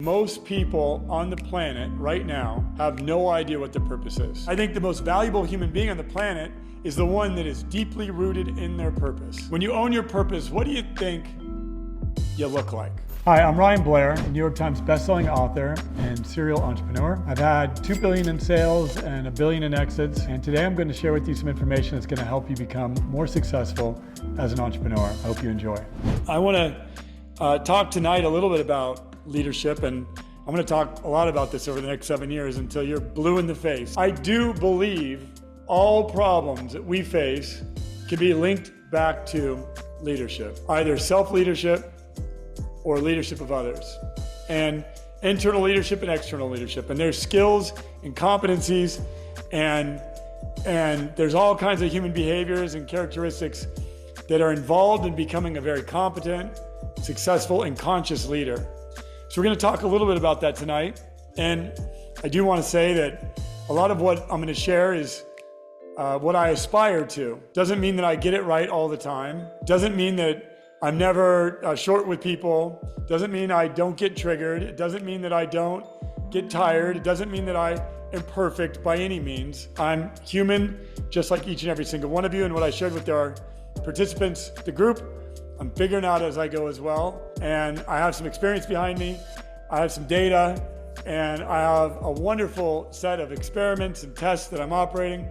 most people on the planet right now have no idea what their purpose is. I think the most valuable human being on the planet is the one that is deeply rooted in their purpose. When you own your purpose, what do you think you look like? Hi, I'm Ryan Blair, a New York Times bestselling author and serial entrepreneur. I've had $2 billion in sales and $1 billion in exits, and today I'm going to share with you some information that's going to help you become more successful as an entrepreneur. I hope you enjoy. I want to talk tonight a little bit about leadership, and I'm going to talk a lot about this over the next 7 years until you're blue in the face. I do believe all problems that we face can be linked back to leadership, either self-leadership or leadership of others, and internal leadership and external leadership. And there's skills and competencies and there's all kinds of human behaviors and characteristics that are involved in becoming a very competent, successful, and conscious leader. So we're going to talk a little bit about that tonight. And I do want to say that a lot of what I'm going to share is what I aspire to. Doesn't mean that I get it right all the time. Doesn't mean that I'm never short with people. Doesn't mean I don't get triggered. It doesn't mean that I don't get tired. It doesn't mean that I am perfect by any means. I'm human, just like each and every single one of you. And what I shared with our participants, the group, I'm figuring out as I go as well. And I have some experience behind me. I have some data, and I have a wonderful set of experiments and tests that I'm operating.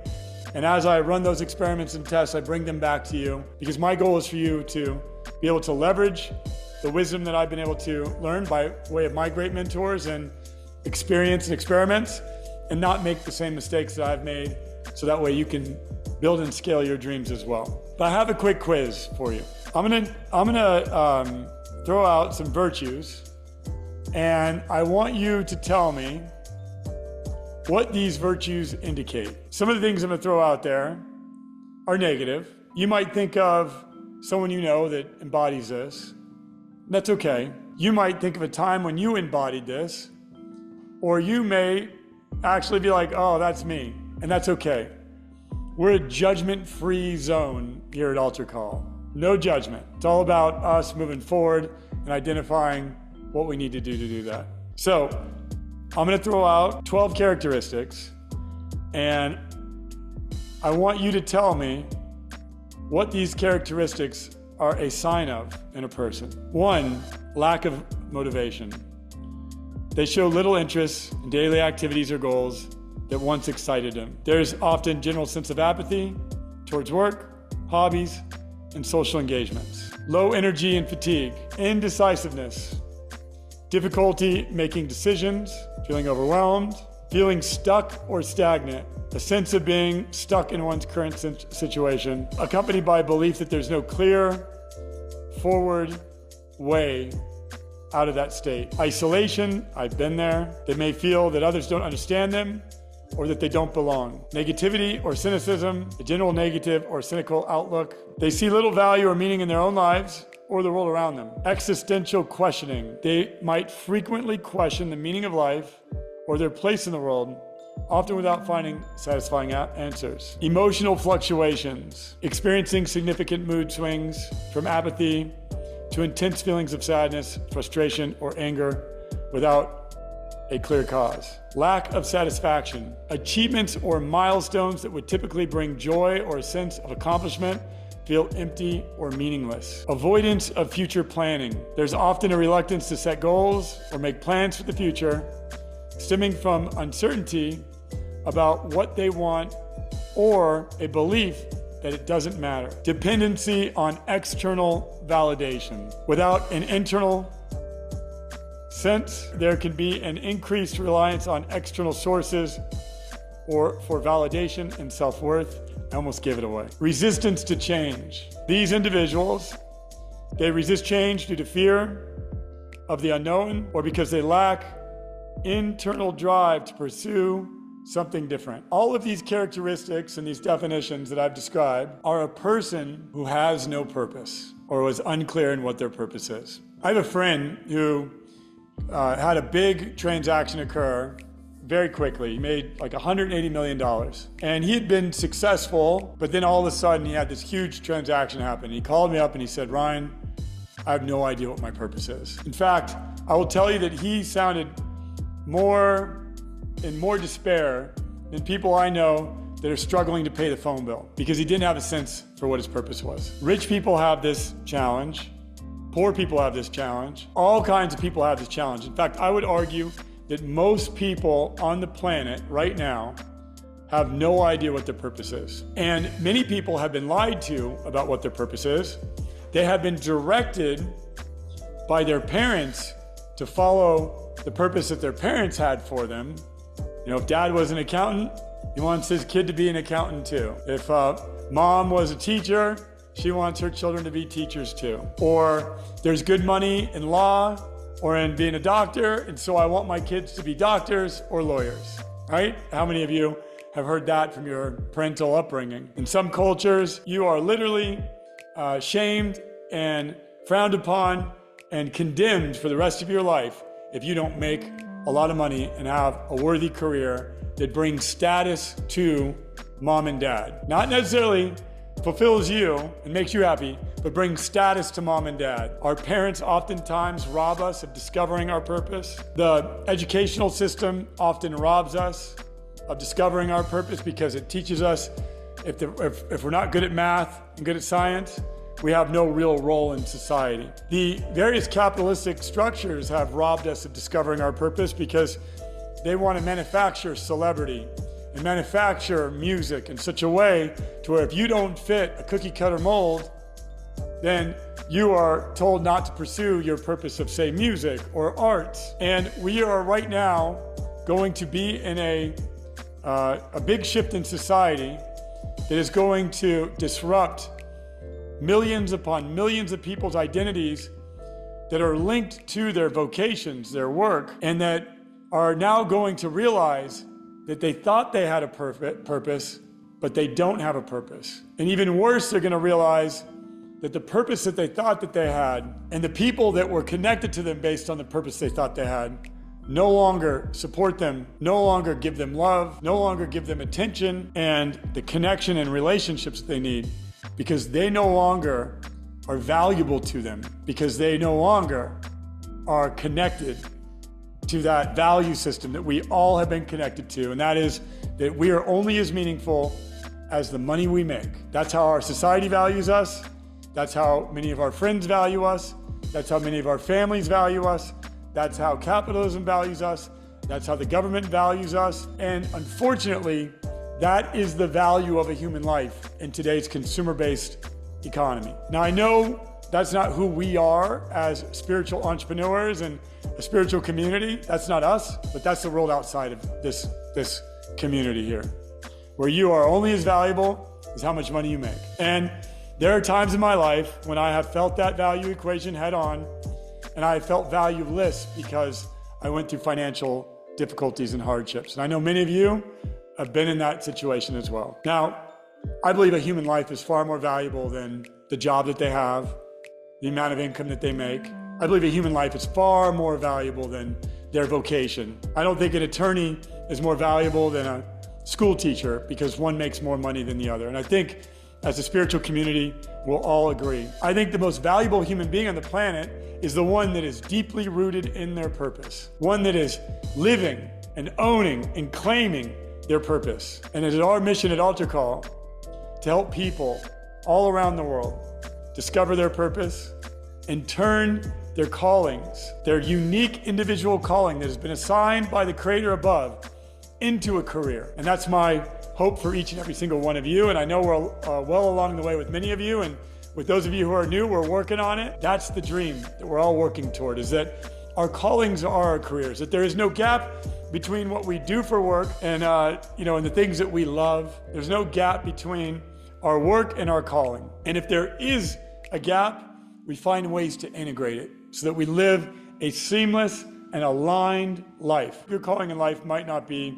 And as I run those experiments and tests, I bring them back to you, because my goal is for you to be able to leverage the wisdom that I've been able to learn by way of my great mentors and experience and experiments, and not make the same mistakes that I've made, so that way you can build and scale your dreams as well. But I have a quick quiz for you. I'm gonna throw out some virtues, and I want you to tell me what these virtues indicate. Some of the things I'm gonna throw out there are negative. You might think of someone you know that embodies this. That's okay. You might think of a time when you embodied this, or you may actually be like, oh, that's me, and that's okay. We're a judgment-free zone here at AlterCall. No judgment. It's all about us moving forward and identifying what we need to do that. So I'm going to throw out 12 characteristics, and I want you to tell me what these characteristics are a sign of in a person. 1, lack of motivation. They show little interest in daily activities or goals that once excited them. There's often general sense of apathy towards work, hobbies, and social engagements. Low energy and fatigue. Indecisiveness. Difficulty making decisions, feeling overwhelmed, feeling stuck or stagnant, a sense of being stuck in one's current situation, accompanied by a belief that there's no clear, forward way out of that state. Isolation, I've been there. They may feel that others don't understand them, or that they don't belong. Negativity or cynicism, a general negative or cynical outlook. They see little value or meaning in their own lives or the world around them. Existential questioning. They might frequently question the meaning of life or their place in the world, often without finding satisfying answers. Emotional fluctuations. Experiencing significant mood swings from apathy to intense feelings of sadness, frustration, or anger without a clear cause. Lack of satisfaction. Achievements or milestones that would typically bring joy or a sense of accomplishment feel empty or meaningless. Avoidance of future planning. There's often a reluctance to set goals or make plans for the future, stemming from uncertainty about what they want or a belief that it doesn't matter. Dependency on external validation. Without an internal sense, there can be an increased reliance on external sources or for validation and self-worth. I almost gave it away. Resistance to change. These individuals, they resist change due to fear of the unknown or because they lack internal drive to pursue something different. All of these characteristics and these definitions that I've described are a person who has no purpose or was unclear in what their purpose is. I have a friend who had a big transaction occur very quickly. He made like $180 million. And he had been successful, but then all of a sudden he had this huge transaction happen. He called me up and he said, Ryan, I have no idea what my purpose is. In fact, I will tell you that he sounded more despair than people I know that are struggling to pay the phone bill, because he didn't have a sense for what his purpose was. Rich people have this challenge. Poor people have this challenge. All kinds of people have this challenge. In fact, I would argue that most people on the planet right now have no idea what their purpose is. And many people have been lied to about what their purpose is. They have been directed by their parents to follow the purpose that their parents had for them. You know, if dad was an accountant, he wants his kid to be an accountant too. If mom was a teacher, she wants her children to be teachers too. Or there's good money in law or in being a doctor, and so I want my kids to be doctors or lawyers, right? How many of you have heard that from your parental upbringing? In some cultures, you are literally shamed and frowned upon and condemned for the rest of your life if you don't make a lot of money and have a worthy career that brings status to mom and dad. Not necessarily fulfills you and makes you happy, but brings status to mom and dad. Our parents oftentimes rob us of discovering our purpose. The educational system often robs us of discovering our purpose because it teaches us if we're not good at math and good at science, we have no real role in society. The various capitalistic structures have robbed us of discovering our purpose because they want to manufacture celebrity and manufacture music in such a way to where if you don't fit a cookie cutter mold, then you are told not to pursue your purpose of, say, music or arts. And we are right now going to be in a big shift in society that is going to disrupt millions upon millions of people's identities that are linked to their vocations, their work, and that are now going to realize that they thought they had a purpose, but they don't have a purpose. And even worse, they're going to realize that the purpose that they thought that they had and the people that were connected to them based on the purpose they thought they had no longer support them, no longer give them love, no longer give them attention and the connection and relationships that they need, because they no longer are valuable to them, because they no longer are connected to that value system that we all have been connected to, and that is that we are only as meaningful as the money we make. That's how our society values us. That's how many of our friends value us. That's how many of our families value us. That's how capitalism values us. That's how the government values us. And unfortunately, that is the value of a human life in today's consumer-based economy. Now, I know that's not who we are as spiritual entrepreneurs and a spiritual community. That's not us, but that's the world outside of this community here, where you are only as valuable as how much money you make. And there are times in my life when I have felt that value equation head on, and I felt valueless because I went through financial difficulties and hardships. And I know many of you have been in that situation as well. Now, I believe a human life is far more valuable than the job that they have, the amount of income that they make. I believe a human life is far more valuable than their vocation. I don't think an attorney is more valuable than a school teacher because one makes more money than the other. And I think as a spiritual community, we'll all agree. I think the most valuable human being on the planet is the one that is deeply rooted in their purpose, one that is living and owning and claiming their purpose. And it is our mission at AlterCall to help people all around the world discover their purpose and turn their callings, their unique individual calling that has been assigned by the Creator above, into a career. And that's my hope for each and every single one of you. And I know we're well along the way with many of you. And with those of you who are new, we're working on it. That's the dream that we're all working toward, is that our callings are our careers, that there is no gap between what we do for work and and the things that we love. There's no gap between our work and our calling. And if there is a gap, we find ways to integrate it so that we live a seamless and aligned life. Your calling in life might not be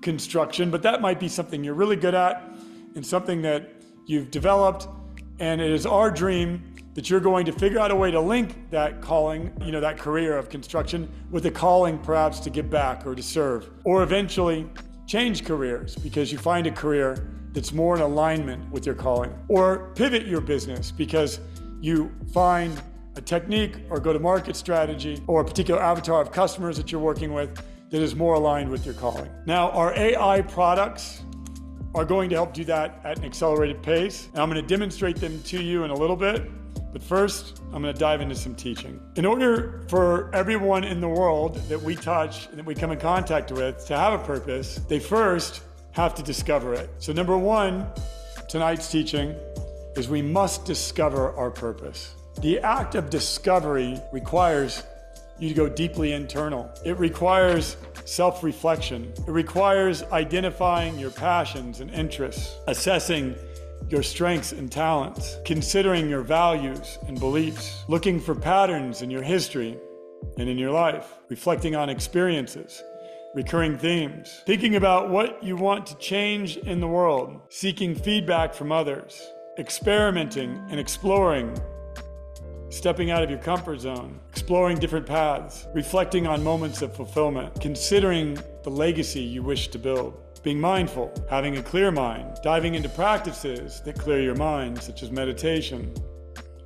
construction, but that might be something you're really good at and something that you've developed. And it is our dream that you're going to figure out a way to link that calling, that career of construction, with a calling perhaps to give back or to serve, or eventually change careers because you find a career that's more in alignment with your calling, or pivot your business because you find a technique or go-to-market strategy or a particular avatar of customers that you're working with that is more aligned with your calling. Now, our AI products are going to help do that at an accelerated pace. And I'm going to demonstrate them to you in a little bit. But first, I'm going to dive into some teaching. In order for everyone in the world that we touch and that we come in contact with to have a purpose, they first have to discover it. So number one, tonight's teaching is we must discover our purpose. The act of discovery requires you to go deeply internal. It requires self-reflection. It requires identifying your passions and interests, assessing your strengths and talents, considering your values and beliefs, looking for patterns in your history and in your life, reflecting on experiences, recurring themes, thinking about what you want to change in the world, seeking feedback from others, experimenting and exploring, stepping out of your comfort zone, exploring different paths, reflecting on moments of fulfillment, considering the legacy you wish to build, being mindful, having a clear mind, diving into practices that clear your mind, such as meditation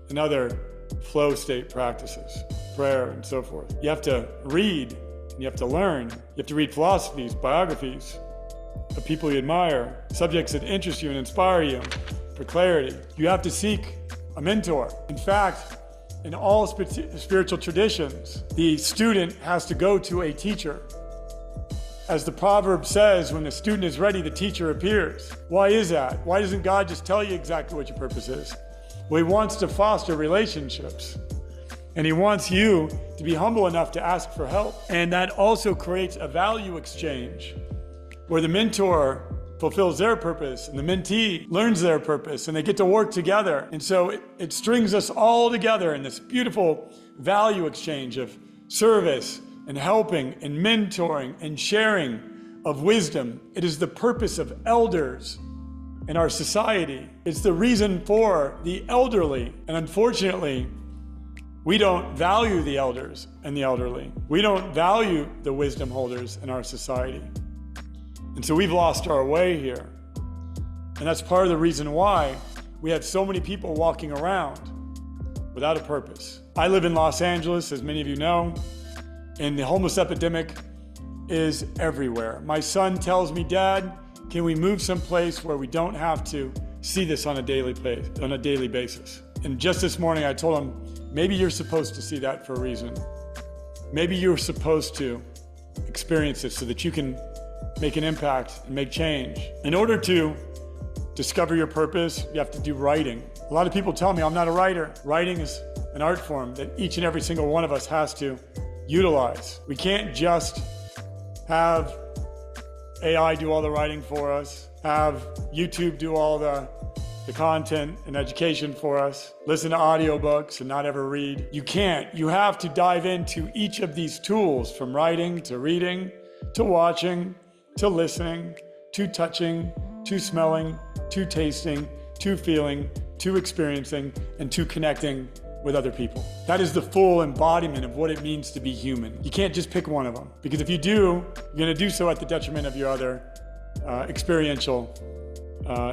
and other flow state practices, prayer, and so forth. You have to read, and you have to learn. You have to read philosophies, biographies of people you admire, subjects that interest you and inspire you for clarity. You have to seek a mentor. In fact, in all spiritual traditions, the student has to go to a teacher. As the proverb says, when the student is ready, the teacher appears. Why is that? Why doesn't God just tell you exactly what your purpose is? Well, He wants to foster relationships. And He wants you to be humble enough to ask for help. And that also creates a value exchange where the mentor fulfills their purpose and the mentee learns their purpose and they get to work together. And so it strings us all together in this beautiful value exchange of service and helping and mentoring and sharing of wisdom. It is the purpose of elders in our society. It's the reason for the elderly. And unfortunately, we don't value the elders and the elderly. We don't value the wisdom holders in our society. And so we've lost our way here. And that's part of the reason why we have so many people walking around without a purpose. I live in Los Angeles, as many of you know, and the homeless epidemic is everywhere. My son tells me, Dad, can we move someplace where we don't have to see this on a daily basis? And just this morning I told him, maybe you're supposed to see that for a reason. Maybe you're supposed to experience it so that you can make an impact and make change. In order to discover your purpose, you have to do writing. A lot of people tell me I'm not a writer. Writing is an art form that each and every single one of us has to utilize. We can't just have AI do all the writing for us, have YouTube do all the content and education for us, listen to audiobooks and not ever read. You can't. You have to dive into each of these tools, from writing to reading to watching to listening to touching to smelling to tasting to feeling to experiencing and to connecting with other people. That is the full embodiment of what it means to be human. You can't just pick one of them, because if you do, you're going to do so at the detriment of your other experiential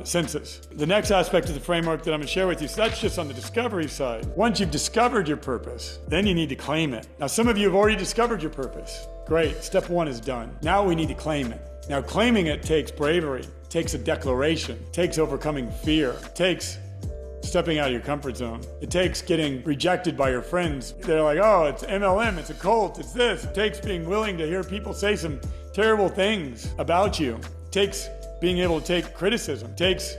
senses. The next aspect of the framework that I'm going to share with you, so that's just on the discovery side. Once you've discovered your purpose, then you need to claim it. Now, some of you have already discovered your purpose. Great, step one is done. Now we need to claim it. Now, claiming it takes bravery, takes a declaration, takes overcoming fear, takes stepping out of your comfort zone. It takes getting rejected by your friends. They're like, oh, it's MLM, it's a cult, it's this. It takes being willing to hear people say some terrible things about you. It takes being able to take criticism. It takes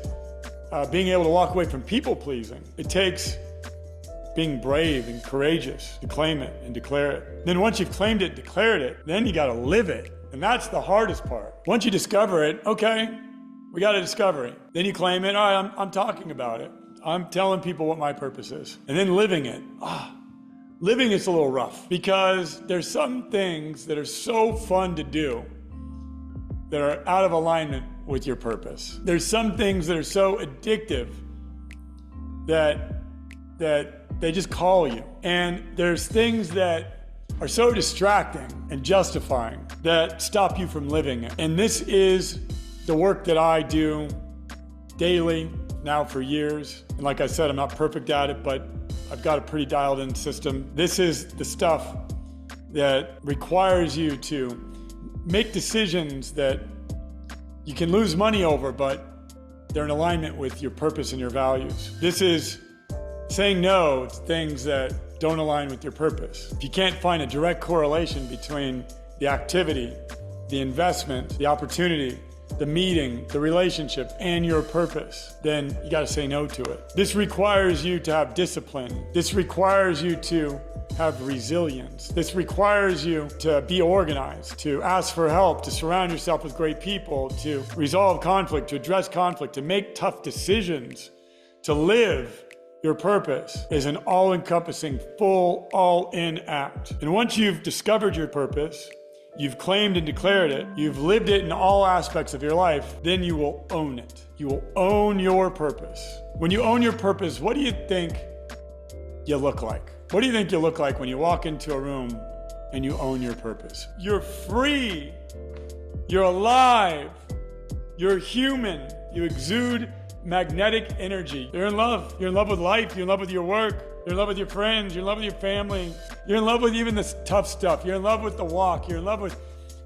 being able to walk away from people pleasing. It takes being brave and courageous to claim it and declare it. Then once you've claimed it, declared it, then you gotta live it. And that's the hardest part. Once you discover it, okay, we got a discovery. Then you claim it, all right, I'm talking about it. I'm telling people what my purpose is. And then living it. Living is a little rough, because there's some things that are so fun to do that are out of alignment with your purpose. There's some things that are so addictive that they just call you. And there's things that are so distracting and justifying that stop you from living it. And this is the work that I do daily, now for years. And like I said, I'm not perfect at it, but I've got a pretty dialed in system. This is the stuff that requires you to make decisions that you can lose money over, but they're in alignment with your purpose and your values. This is saying no to things that don't align with your purpose. If you can't find a direct correlation between the activity, the investment, the opportunity, the meeting, the relationship, and your purpose, then you got to say no to it. This requires you to have discipline. This requires you to have resilience. This requires you to be organized, to ask for help, to surround yourself with great people, to resolve conflict, to address conflict, to make tough decisions, to live. Your purpose is an all-encompassing, full, all-in act. And once you've discovered your purpose, you've claimed and declared it, you've lived it in all aspects of your life, then you will own it. You will own your purpose. When you own your purpose, what do you think you look like? What do you think you look like when you walk into a room and you own your purpose? You're free. You're alive. You're human. You exude magnetic energy. You're in love. You're in love with life. You're in love with your work. You're in love with your friends. You're in love with your family. You're in love with even the tough stuff. You're in love with the walk. You're in love with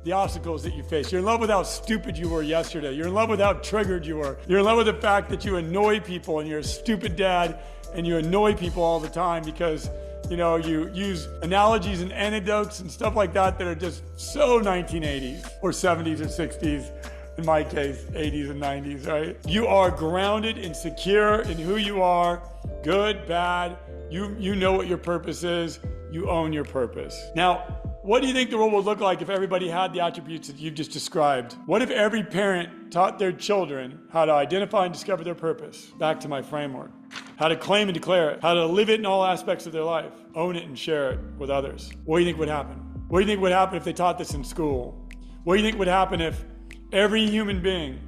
the obstacles that you face. You're in love with how stupid you were yesterday. You're in love with how triggered you were. You're in love with the fact that you annoy people and you're a stupid dad and you annoy people all the time because you use analogies and anecdotes and stuff like that that are just so 1980s or 70s or 60s. In my case, 80s and 90s, right? You are grounded and secure in who you are, good, bad. You know what your purpose is. You own your purpose. Now, what do you think the world would look like if everybody had the attributes that you've just described? What if every parent taught their children how to identify and discover their purpose? Back to my framework. How to claim and declare it. How to live it in all aspects of their life. Own it and share it with others. What do you think would happen? What do you think would happen if they taught this in school? What do you think would happen if every human being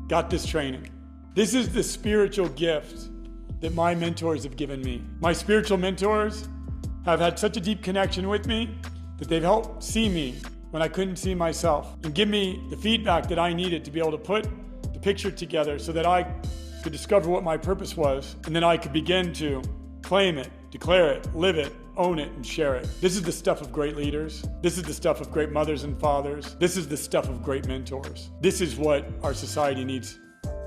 got this training? This is the spiritual gift that my mentors have given me. My spiritual mentors have had such a deep connection with me that they've helped see me when I couldn't see myself and give me the feedback that I needed to be able to put the picture together so that I could discover what my purpose was, and then I could begin to claim it, declare it, live it, own it, and share it. This is the stuff of great leaders. This is the stuff of great mothers and fathers. This is the stuff of great mentors. This is what our society needs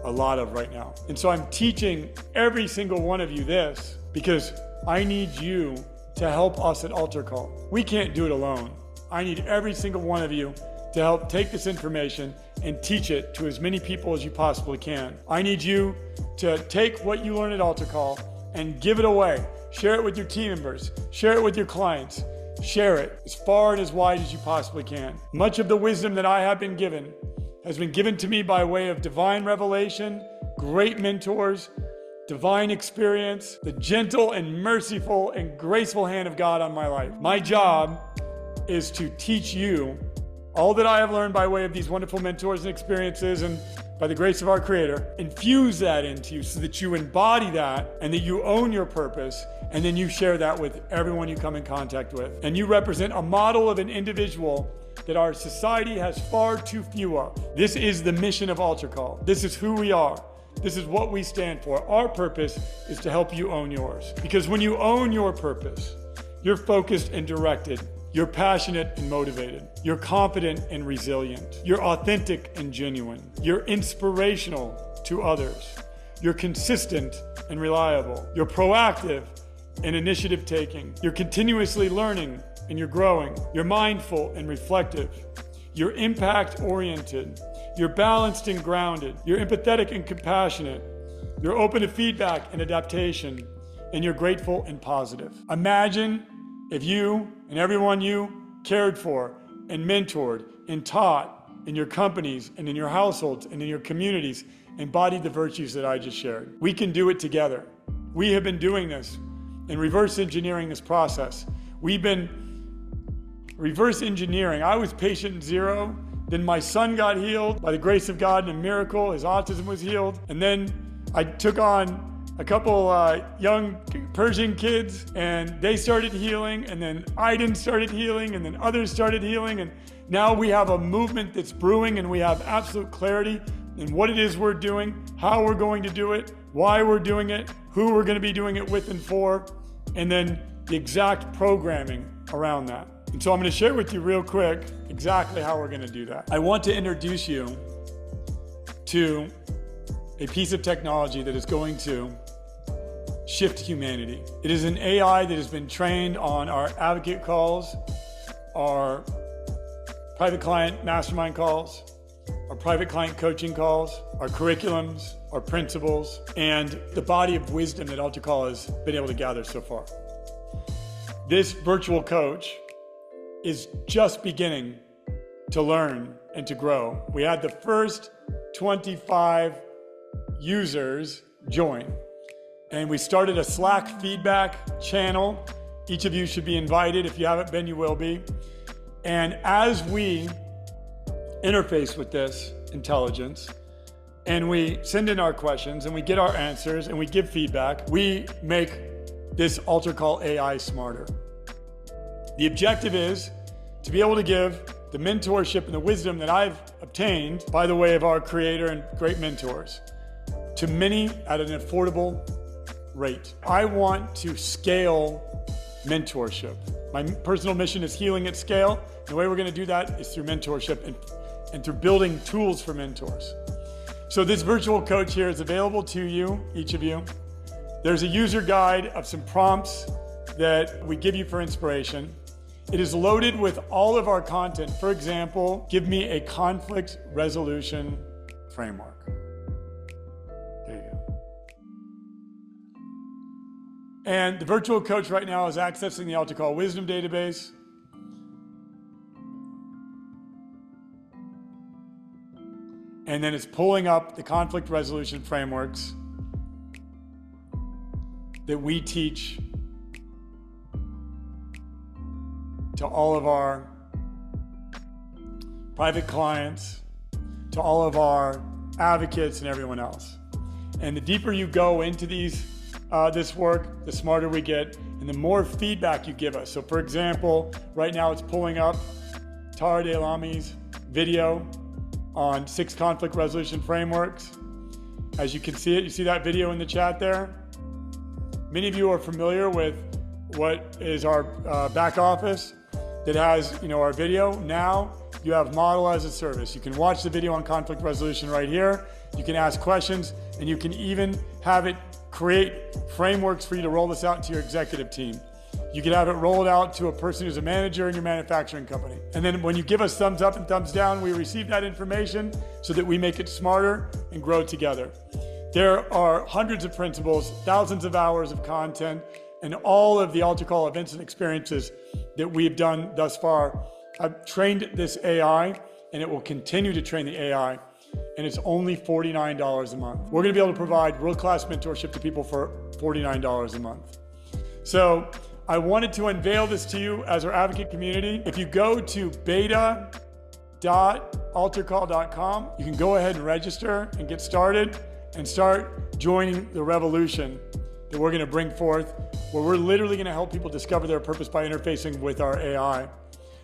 a lot of right now. And so I'm teaching every single one of you this because I need you to help us at AlterCall. We can't do it alone. I need every single one of you to help take this information and teach it to as many people as you possibly can. I need you to take what you learn at AlterCall and give it away. Share it with your team members. Share it with your clients. Share it as far and as wide as you possibly can. Much of the wisdom that I have been given has been given to me by way of divine revelation, great mentors, divine experience, the gentle and merciful and graceful hand of God on my life. My job is to teach you all that I have learned by way of these wonderful mentors and experiences, and by the grace of our Creator, infuse that into you so that you embody that and that you own your purpose, and then you share that with everyone you come in contact with. And you represent a model of an individual that our society has far too few of. This is the mission of AlterCall. This is who we are. This is what we stand for. Our purpose is to help you own yours. Because when you own your purpose, you're focused and directed. You're passionate and motivated. You're confident and resilient. You're authentic and genuine. You're inspirational to others. You're consistent and reliable. You're proactive and initiative taking. You're continuously learning and you're growing. You're mindful and reflective. You're impact oriented. You're balanced and grounded. You're empathetic and compassionate. You're open to feedback and adaptation. And you're grateful and positive. Imagine if you and everyone you cared for and mentored and taught in your companies and in your households and in your communities embodied the virtues that I just shared. We can do it together. We have been doing this and reverse engineering this process. We've been reverse engineering. I was patient zero. Then my son got healed by the grace of God and a miracle. His autism was healed. And then I took on a couple young Persian kids and they started healing, and then Aiden started healing, and then others started healing, and now we have a movement that's brewing and we have absolute clarity and what it is we're doing, how we're going to do it, why we're doing it, who we're going to be doing it with and for, and then the exact programming around that. And so I'm going to share with you real quick exactly how we're going to do that. I want to introduce you to a piece of technology that is going to shift humanity. It is an AI that has been trained on our advocate calls, our private client mastermind calls, our private client coaching calls, our curriculums, our principles, and the body of wisdom that AlterCall has been able to gather so far. This virtual coach is just beginning to learn and to grow. We had the first 25 users join, and we started a Slack feedback channel. Each of you should be invited. If you haven't been, you will be. And as we interface with this intelligence, and we send in our questions, and we get our answers, and we give feedback, we make this AlterCall AI smarter. The objective is to be able to give the mentorship and the wisdom that I've obtained by the way of our creator and great mentors to many at an affordable rate. I want to scale mentorship. My personal mission is healing at scale. The way we're going to do that is through mentorship and through building tools for mentors. So this virtual coach here is available to you, each of you. There's a user guide of some prompts that we give you for inspiration. It is loaded with all of our content. For example, give me a conflict resolution framework. There you go. And the virtual coach right now is accessing the AlterCall Wisdom Database. And then it's pulling up the conflict resolution frameworks that we teach to all of our private clients, to all of our advocates and everyone else. And the deeper you go into this work, the smarter we get and the more feedback you give us. So for example, right now it's pulling up Tara Delami's video on 6 conflict resolution frameworks. As you can see it, you see that video in the chat there? Many of you are familiar with what is our back office that has our video. Now you have model as a service. You can watch the video on conflict resolution right here. You can ask questions, and you can even have it create frameworks for you to roll this out to your executive team. You can have it rolled out to a person who's a manager in your manufacturing company. And then when you give us thumbs up and thumbs down, we receive that information so that we make it smarter and grow together. There are hundreds of principles, thousands of hours of content, and all of the AlterCall events and experiences that we've done thus far. I've trained this AI, and it will continue to train the AI, and it's only $49 a month. We're gonna be able to provide world-class mentorship to people for $49 a month. So I wanted to unveil this to you as our advocate community. If you go to beta.altercall.com, you can go ahead and register and get started and start joining the revolution that we're going to bring forth, where we're literally going to help people discover their purpose by interfacing with our AI.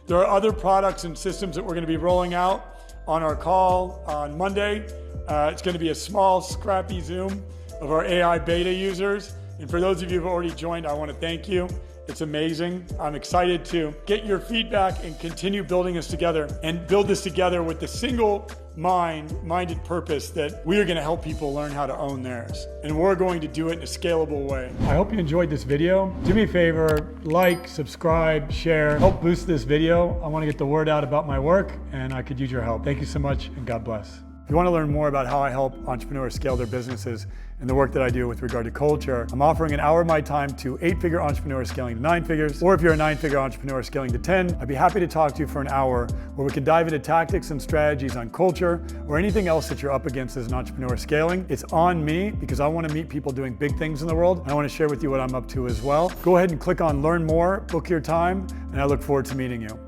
There are other products and systems that we're going to be rolling out on our call on Monday. It's going to be a small, scrappy Zoom of our AI beta users. And for those of you who've already joined, I want to thank you. It's amazing. I'm excited to get your feedback and continue building this together and build this together with the single-minded purpose that we are going to help people learn how to own theirs. And we're going to do it in a scalable way. I hope you enjoyed this video. Do me a favor, like, subscribe, share, help boost this video. I want to get the word out about my work, and I could use your help. Thank you so much, and God bless. If you want to learn more about how I help entrepreneurs scale their businesses and the work that I do with regard to culture, I'm offering an hour of my time to 8-figure entrepreneurs scaling to 9 figures, or if you're a 9-figure entrepreneur scaling to 10, I'd be happy to talk to you for an hour where we can dive into tactics and strategies on culture or anything else that you're up against as an entrepreneur scaling. It's on me because I want to meet people doing big things in the world, and I want to share with you what I'm up to as well. Go ahead and click on Learn More, book your time, and I look forward to meeting you.